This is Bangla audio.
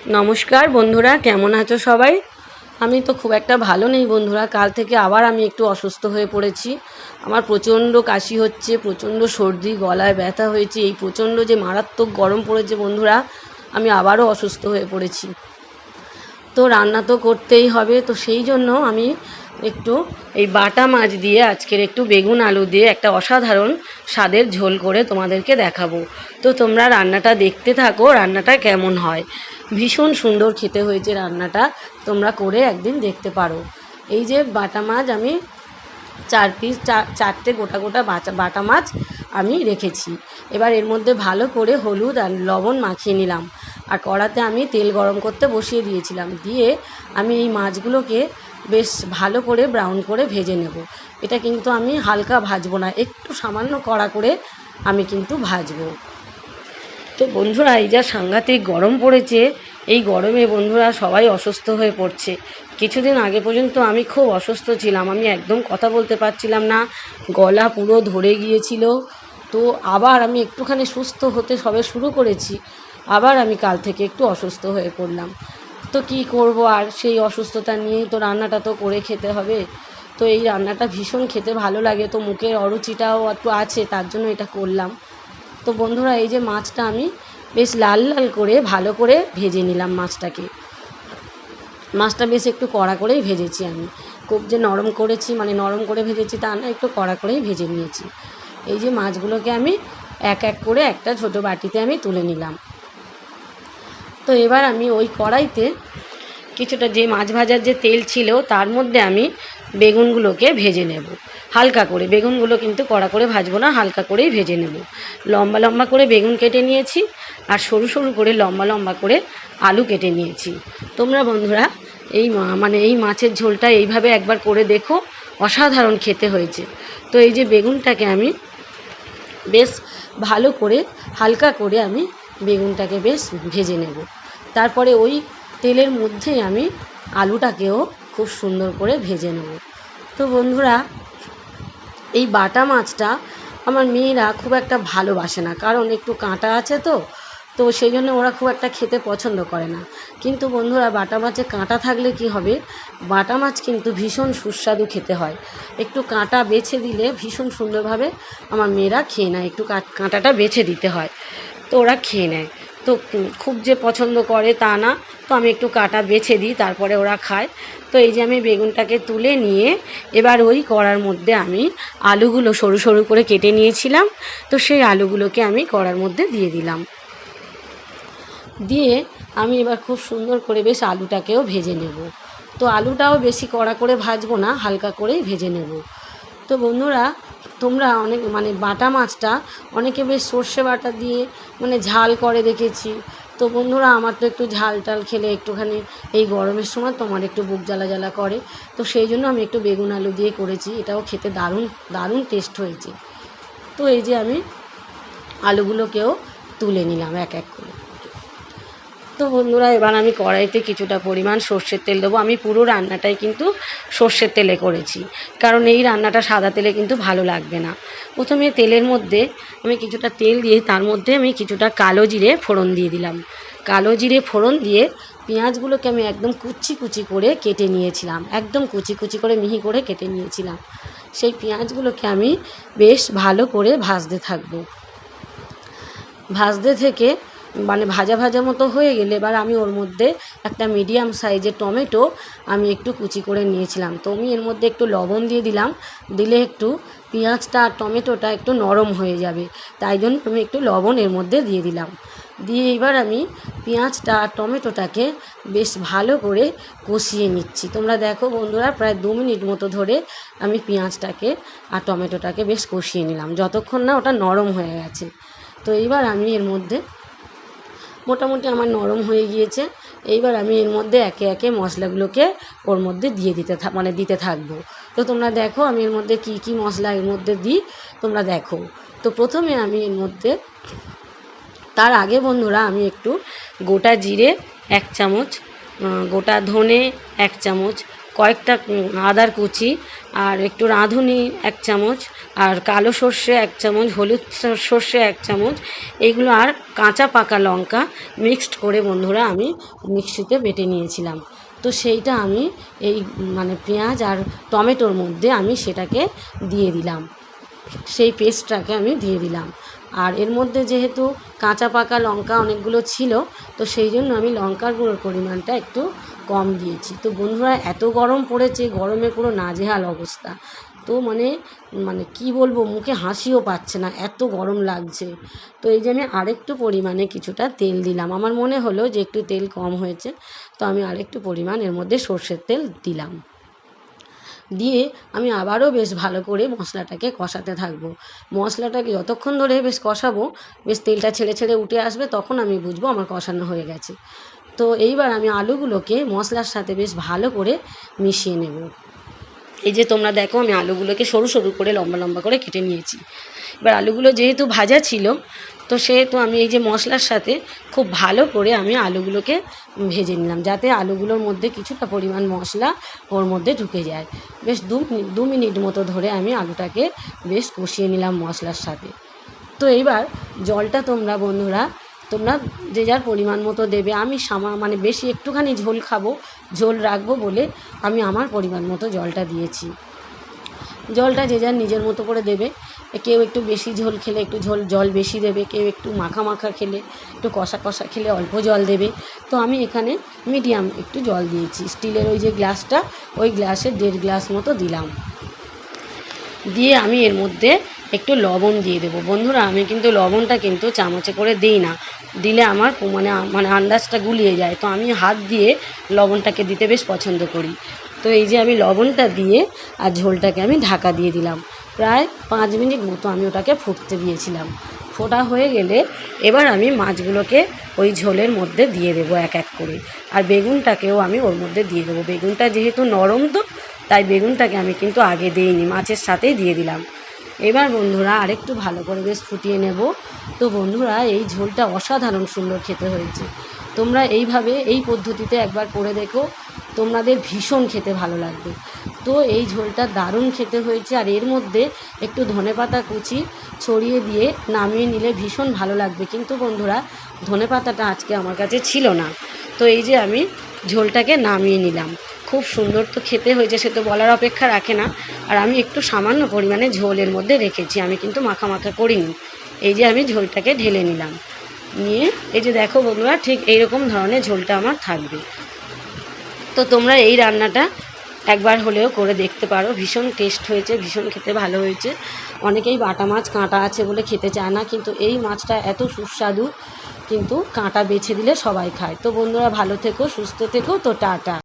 নমস্কার বন্ধুরা, কেমন আছো সবাই? আমি তো খুব একটা ভালো নেই বন্ধুরা। কাল থেকে আবার আমি একটু অসুস্থ হয়ে পড়েছি। আমার প্রচণ্ড কাশি হচ্ছে, প্রচণ্ড সর্দি, গলায় ব্যথা হয়েছে। এই প্রচণ্ড যে মারাত্মক গরম পড়েছে বন্ধুরা, আমি আবারও অসুস্থ হয়ে পড়েছি। তো রান্না তো করতেই হবে, তো সেই জন্য আমি একটু এই বাটা মাছ দিয়ে আজকের একটু বেগুন আলু দিয়ে একটা অসাধারণ স্বাদের ঝোল করে তোমাদেরকে দেখাবো। তো তোমরা রান্নাটা দেখতে থাকো, রান্নাটা কেমন হয়। ভীষণ সুন্দর খেতে হয়েছে রান্নাটা, তোমরা করে একদিন দেখতে পারো। এই যে বাটা মাছ আমি চারটে গোটা গোটা বাটা মাছ আমি রেখেছি। এবার এর মধ্যে ভালো করে হলুদ আর লবণ মাখিয়ে নিলাম, আর কড়াতে আমি তেল গরম করতে বসিয়ে দিয়েছিলাম। দিয়ে আমি এই মাছগুলোকে বেশ ভালো করে ব্রাউন করে ভেজে নেব। এটা কিন্তু আমি হালকা ভাজবো না, একটু সামান্য কড়া করে আমি কিন্তু ভাজবো। তো বন্ধুরা, এই যা সাংঘাতিক গরম পড়েছে, এই গরমে বন্ধুরা সবাই অসুস্থ হয়ে পড়ছে। কিছুদিন আগে পর্যন্ত আমি খুব অসুস্থ ছিলাম, আমি একদম কথা বলতে পারছিলাম না, গলা পুরো ধরে গিয়েছিল। তো আবার আমি একটুখানি সুস্থ হতে সবে শুরু করেছি, আবার আমি কাল থেকে একটু অসুস্থ হয়ে পড়লাম। তো কি করব, আর সেই অসুস্থতা নিয়েই তো রান্নাটা তো করে খেতে হবে। তো এই রান্নাটা ভীষণ খেতে ভালো লাগে, তো মুখের অরুচিটাও একটু আছে, তার জন্য এটা করলাম। তো বন্ধুরা, এই যে মাছটা আমি বেশ লাল লাল করে ভালো করে ভেজে নিলাম। মাছটা বেশ একটু কড়া করেই ভেজেছি আমি, খুব যে নরম করেছি মানে নরম করে ভেজেছি তা না, একটু কড়া করেই ভেজে নিয়েছি। এই যে মাছগুলোকে আমি এক এক করে একটা ছোটো বাটিতে আমি তুলে নিলাম। তো এবার আমি ওই কড়াইতে কিছুটা যে মাছ ভাজার যে তেল ছিল তার মধ্যে আমি বেগুনগুলোকে ভেজে নেব হালকা করে। বেগুনগুলো কিন্তু কড়া করে ভাজবো না, হালকা করেই ভেজে নেব। লম্বা লম্বা করে বেগুন কেটে নিয়েছি, আর সরু সরু করে লম্বা লম্বা করে আলু কেটে নিয়েছি। তোমরা বন্ধুরা এই মাছের ঝোলটা এইভাবে একবার করে দেখো, অসাধারণ খেতে হয়েছে। তো এই যে বেগুনটাকে আমি বেশ ভালো করে হালকা করে আমি বেগুনটাকে বেশ ভেজে নেব। তারপরে ওই তেলের মধ্যেই আমি আলুটাকেও খুব সুন্দর করে ভেজে নেব। তো বন্ধুরা, এই বাটা মাছটা আমার মেয়েরা খুব একটা ভালোবাসে না, কারণ একটু কাঁটা আছে, তো সেই জন্য ওরা খুব একটা খেতে পছন্দ করে না। কিন্তু বন্ধুরা, বাটা মাছে কাঁটা থাকলে কি হবে, বাটা মাছ কিন্তু ভীষণ সুস্বাদু খেতে হয়। একটু কাঁটা বেছে দিলে ভীষণ সুন্দরভাবে আমার মেয়েরা খেয়ে নেয়, একটু কাঁটাটা বেছে দিতে হয়, তো ওরা খেয়ে নেয়। তো খুব যে পছন্দ করে তা না, তো আমি একটু কাঁটা বেছে দিই, তারপরে ওরা খায়। তো এই যে আমি বেগুনটাকে তুলে নিয়ে এবার ওই কড়ার মধ্যে আমি আলুগুলো সরু সরু করে কেটে নিয়েছিলাম, তো সেই আলুগুলোকে আমি কড়ার মধ্যে দিয়ে দিলাম। দিয়ে আমি এবার খুব সুন্দর করে বেশ আলুটাকেও ভেজে নেব। তো আলুটাও বেশি কড়া করে ভাজবো না, হালকা করেই ভেজে নেব। তো বন্ধুরা, তোমরা বাটা মাছটা অনেকে বেশ সর্ষে বাটা দিয়ে ঝাল করে দেখেছি। তো বন্ধুরা, আমার তো একটু ঝাল টাল খেলে একটুখানি এই গরমের সময় তোমার একটু বুক জ্বালা জ্বালা করে, তো সেই জন্য আমি একটু বেগুন আলু দিয়ে করেছি। এটাও খেতে দারুণ দারুণ টেস্ট হয়েছে। তো এই যে আমি আলুগুলোকেও তুলে নিলাম এক এক করে। তো বন্ধুরা, এবার আমি কড়াইতে কিছুটা পরিমাণ সর্ষের তেল দেবো। আমি পুরো রান্নাটাই কিন্তু সর্ষের তেলে করেছি, কারণ এই রান্নাটা সাদা তেলে কিন্তু ভালো লাগবে না। প্রথমে তেলের মধ্যে আমি কিছুটা তেল দিয়ে তার মধ্যে আমি কিছুটা কালো জিরে ফোড়ন দিয়ে দিলাম। কালো জিরে ফোড়ন দিয়ে পেঁয়াজগুলোকে আমি একদম কুচি কুচি করে কেটে নিয়েছিলাম, একদম কুচি কুচি করে মিহি করে কেটে নিয়েছিলাম। সেই পেঁয়াজগুলোকে আমি বেশ ভালো করে ভাজতে থাকবো। ভাজতে থেকে ভাজা ভাজা মতো হয়ে গেলে এবার আমি ওর মধ্যে একটা মিডিয়াম সাইজের টমেটো আমি একটু কুচি করে নিয়েছিলাম, তো আমি এর মধ্যে একটু লবণ দিয়ে দিলাম। দিলে একটু পেঁয়াজটা আর টমেটোটা একটু নরম হয়ে যাবে, তাই জন্য আমি একটু লবণ এর মধ্যে দিয়ে দিলাম। দিয়ে এবার আমি পেঁয়াজটা আর টমেটোটাকে বেশ ভালো করে কষিয়ে নিচ্ছি। তোমরা দেখো বন্ধুরা, প্রায় 2 মিনিট মতো ধরে আমি পেঁয়াজটাকে আর টমেটোটাকে বেশ কষিয়ে নিলাম, যতক্ষণ না ওটা নরম হয়ে গেছে। তো এইবার আমি এর মধ্যে মোটামুটি আমার নরম হয়ে গিয়েছে। এইবার আমি এর মধ্যে একে একে মশলাগুলোকে ওর মধ্যে দিতে থাকবো। তো তোমরা দেখো আমি এর মধ্যে কি কি মশলা এর মধ্যে দিই, তোমরা দেখো। তো প্রথমে আমি এর মধ্যে, তার আগে বন্ধুরা, আমি একটু গোটা জিরে 1 চামচ, গোটা ধনে 1 চামচ, কয়েকটা আদার কুচি, আর একটু রাঁধুনি 1 চামচ, আর কালো সর্ষে 1 চামচ, হলুদ সর্ষে 1 চামচ, এইগুলো আর কাঁচা পাকা লঙ্কা মিক্সড করে বন্ধুরা আমি মিক্সিতে বেটে নিয়েছিলাম। তো সেইটা আমি এই মানে পেঁয়াজ আর টমেটোর মধ্যে আমি সেটাকে দিয়ে দিলাম, সেই পেস্টটাকে আমি দিয়ে দিলাম। আর এর মধ্যে যেহেতু কাঁচা পাকা লঙ্কা অনেকগুলো ছিল, তো সেই জন্য আমি লঙ্কার গুঁড়োর পরিমাণটা একটু কম দিয়েছি। তো বন্ধুরা এত গরম পড়েছে, গরমে পুরো নাজেহাল অবস্থা। তো মানে মানে কি বলবো, মুখে হাসিও পাচ্ছে না, এত গরম লাগছে। তো এই যে আমি আরেকটু পরিমাণে কিছুটা তেল দিলাম, আমার মনে হলো যে একটু তেল কম হয়েছে, তো আমি আরেকটু পরিমাণ এর মধ্যে সর্ষের তেল দিলাম। দিয়ে আমি আবারও বেশ ভালো করে মশলাটাকে কষাতে থাকবো। মশলাটাকে যতক্ষণ ধরে বেশ কষাবো, বেশ তেলটা ছেড়ে ছেড়ে উঠে আসবে, তখন আমি বুঝবো আমার কষানো হয়ে গেছে। তো এইবার আমি আলুগুলোকে মশলার সাথে বেশ ভালো করে মিশিয়ে নেব। এই যে তোমরা দেখো, আমি আলুগুলোকে সরু সরু করে লম্বা লম্বা করে কেটে নিয়েছি। এবার আলুগুলো যেহেতু ভাজা ছিল, তো সেহেতু আমি এই যে মশলার সাথে খুব ভালো করে আমি আলুগুলোকে ভেজে নিলাম, যাতে আলুগুলোর মধ্যে কিছুটা পরিমাণ মশলা ওর মধ্যে ঢুকে যায়। বেশ 2 মিনিট মতো ধরে আমি আলুটাকে বেশ কষিয়ে নিলাম মশলার সাথে। তো এইবার জলটা তোমরা বন্ধুরা যে যার পরিমাণ মতো দেবে। আমি মানে বেশি একটুখানি ঝোল খাবো, ঝোল রাখবো বলে আমি আমার পরিমাণ মতো জলটা দিয়েছি। জলটা যে যার নিজের মতো করে দেবে। কেউ একটু বেশি ঝোল খেলে একটু জল বেশি দেবে, কেউ একটু মাখা মাখা খেলে, একটু কষা কষা খেলে অল্প জল দেবে। তো আমি এখানে মিডিয়াম একটু জল দিয়েছি, স্টিলের ওই যে গ্লাসটা, ওই গ্লাসে 1.5 গ্লাস মতো দিলাম। দিয়ে আমি এর মধ্যে একটু লবণ দিয়ে দেবো। বন্ধুরা আমি কিন্তু লবণটা কিন্তু চামচে করে দিই না, দিলে আমার মানে আন্দাজটা গুলিয়ে যায়। তো আমি হাত দিয়ে লবণটাকে দিতে বেশ পছন্দ করি। তো এই যে আমি লবণটা দিয়ে আর ঝোলটাকে আমি ঢাকা দিয়ে দিলাম। প্রায় 5 মিনিট মতো আমি ওটাকে ফুটতে দিয়েছিলাম। ফোটা হয়ে গেলে এবার আমি মাছগুলোকে ওই ঝোলের মধ্যে দিয়ে দেবো এক এক করে, আর বেগুনটাকেও আমি ওর মধ্যে দিয়ে দেবো। বেগুনটা যেহেতু নরম, তো তাই বেগুনটাকে আমি কিন্তু আগে দিইনি, মাছের সাথেই দিয়ে দিলাম। এবার বন্ধুরা আরেকটু ভালো করে বেশ ফুটিয়ে নেব। তো বন্ধুরা এই ঝোলটা অসাধারণ সুন্দর খেতে হয়েছে। তোমরা এইভাবে এই পদ্ধতিতে একবার করে দেখো, তোমাদের ভীষণ খেতে ভালো লাগবে। তো এই ঝোলটা দারুণ খেতে হয়েছে, আর এর মধ্যে একটু ধনেপাতা কুচি ছড়িয়ে দিয়ে নামিয়ে নিলে ভীষণ ভালো লাগবে। কিন্তু বন্ধুরা ধনেপাতাটা আজকে আমার কাছে ছিল না, তো এই যে আমি ঝোলটাকে নামিয়ে নিলাম। খুব সুন্দর তো খেতে হয়েছে, সে তো বলার অপেক্ষা রাখে না। আর আমি একটু সামান্য পরিমাণে ঝোলের মধ্যে রেখেছি, আমি কিন্তু মাখা মাখা করিনি। এই যে আমি ঝোলটাকে ঢেলে নিলাম, নিয়ে এই যে দেখো বন্ধুরা, ঠিক এইরকম ধরনের ঝোলটা আমার থাকবে। তো তোমরা এই রান্নাটা একবার হলেও করে দেখতে পারো, ভীষণ টেস্ট হয়েছে, ভীষণ খেতে ভালো হয়েছে। অনেকেই বাটা মাছ কাঁটা আছে বলে খেতে চায় না, কিন্তু এই মাছটা এত সুস্বাদু, কিন্তু কাঁটা বেছে দিলে সবাই খায়। তো বন্ধুরা ভালো থেকো, সুস্থ থেকো, তো টাটা।